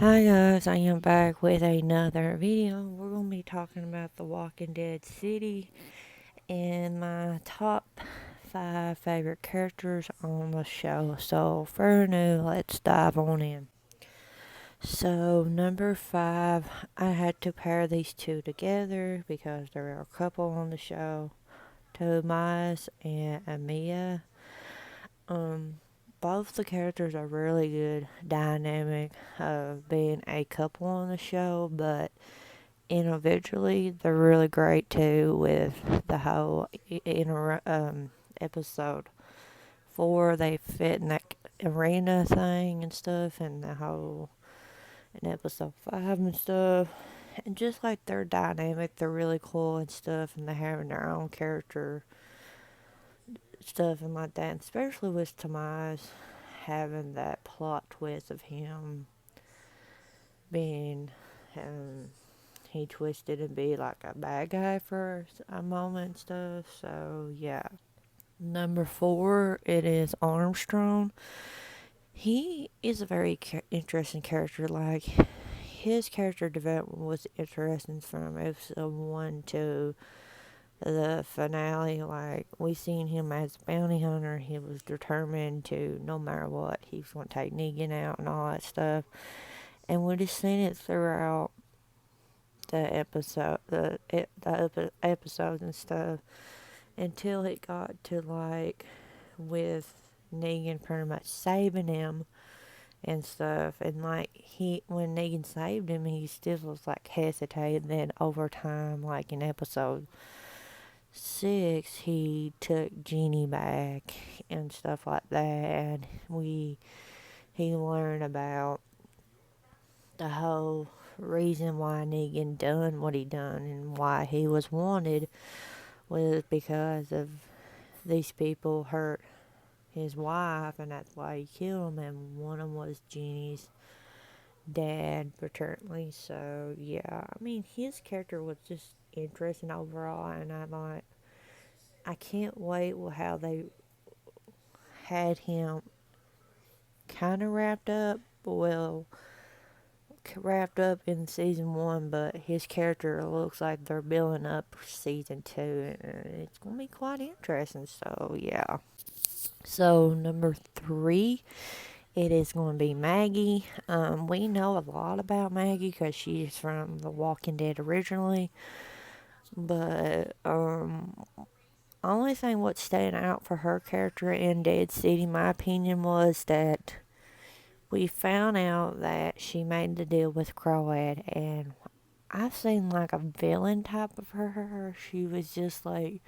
Hi guys, I am back with another video. We're going to be talking about The Walking Dead City and my top 5 favorite characters on the show. So for new, let's dive on in. So number 5, I had to pair these two together because there are a couple on the show, Tobias and Amia. Um, both the characters are really good dynamic of being a couple on the show, but individually they're really great too with the whole episode 4. They fit in that arena thing and stuff, and the whole in episode 5 and stuff. And just like their dynamic, they're really cool and stuff, and they're having their own character stuff and like that, and especially with Tomas having that plot twist of him being he twisted and be like a bad guy for a moment and stuff. So yeah. Number 4, it is Armstrong. He is a very interesting character. Like his character development was interesting from episode 1 to the finale. Like we seen him as a bounty hunter. He was determined to, no matter what, he was going to take Negan out and all that stuff. And we just seen it throughout the episodes and stuff until it got to like with Negan pretty much saving him and stuff. And like when Negan saved him, he still was like hesitating. Then over time, like in episode 6, he took Jeannie back and stuff like that. And he learned about the whole reason why Negan done what he done and why he was wanted was because of these people hurt his wife, and that's why he killed him. And one of them was Jeannie's dad, paternally. So yeah, I mean his character was just interesting overall, and I can't wait how they had him kind of wrapped up. Well, wrapped up in season 1, but his character looks like they're building up season 2, and it's gonna be quite interesting. So yeah. So number 3, it is going to be Maggie. We know a lot about Maggie because she's from The Walking Dead originally, but only thing what's standing out for her character in Dead City, in my opinion, was that we found out that she made the deal with Croat, and I've seen like a villain type of her. She was just like,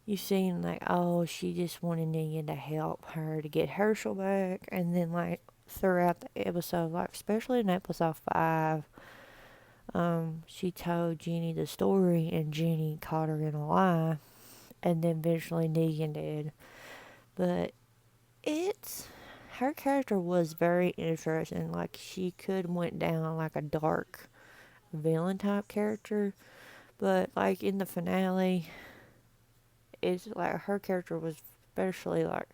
you seen like, oh, she just wanted Negan to help her to get Herschel back, and then like throughout the episode, like especially in episode 5, she told Jeannie the story, and Jeannie caught her in a lie, and then eventually Negan did. But it's her character was very interesting. Like she could went down like a dark villain type character, but like in the finale, it's like her character was especially like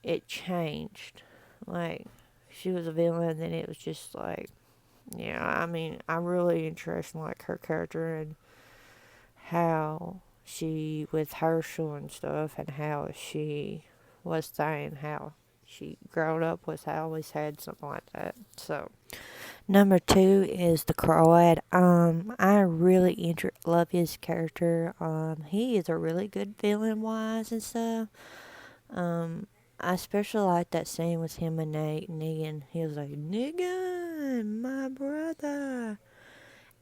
it changed. Like she was a villain, then it was just like, yeah. I mean, I really interested in like her character and how she with Herschel and stuff, and how she was saying how she growed up with always had something like that. So number 2 is the Croat. I really love his character. He is a really good villain wise and stuff. Um, I especially like that scene with him and Negan. He was like, Negan, my brother.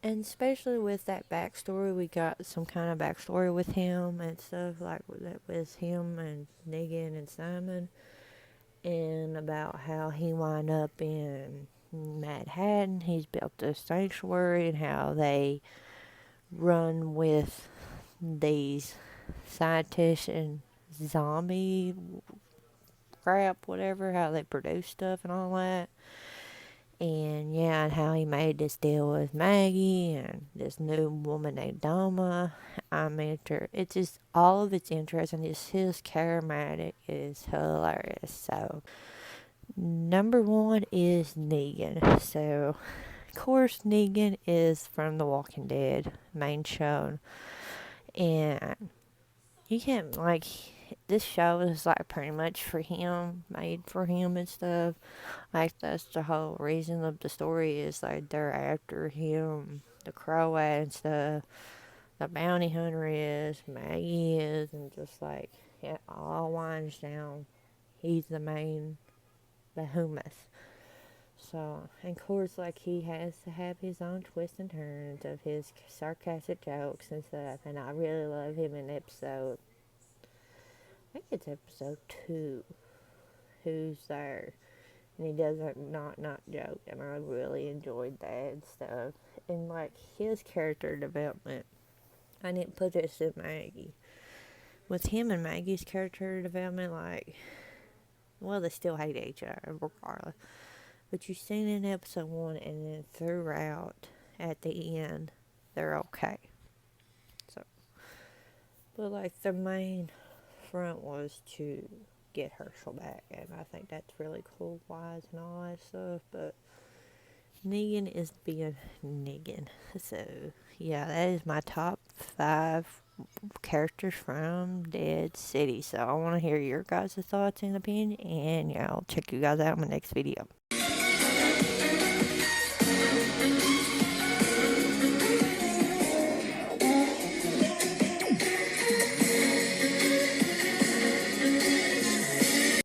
And especially with that backstory, we got some kind of backstory with him and stuff like that with him and Negan and Simon, and about how he wound up in Manhattan. He's built a sanctuary, and how they run with these scientists and zombie crap, whatever, how they produce stuff and all that. And yeah, and how he made this deal with Maggie and this new woman named Doma. I mean, it's just all of it's interesting. Just his charismatic is hilarious. So Number one is Negan. So, of course, Negan is from The Walking Dead main show, and you can't like this show is like pretty much for him, made for him and stuff. Like that's the whole reason of the story is like they're after him, the Crow and stuff. The bounty hunter is, Maggie is, and just like it all winds down. He's the main behemoth. So, and of course, like he has to have his own twists and turns of his sarcastic jokes and stuff. And I really love him in episode, I think it's episode 2. Who's there? And he doesn't not joke, and I really enjoyed that and stuff. And like his character development, I didn't put this in Maggie. With him and Maggie's character development, like, well, they still hate each other regardless. But you've seen in episode 1 and then throughout at the end, they're okay. So, but like the main front was to get Herschel back, and I think that's really cool, wise, and all that stuff. But Negan is being Negan. So, yeah, that is my top 5 characters from Dead City. So, I want to hear your guys' thoughts and opinion, and yeah, I'll check you guys out in my next video.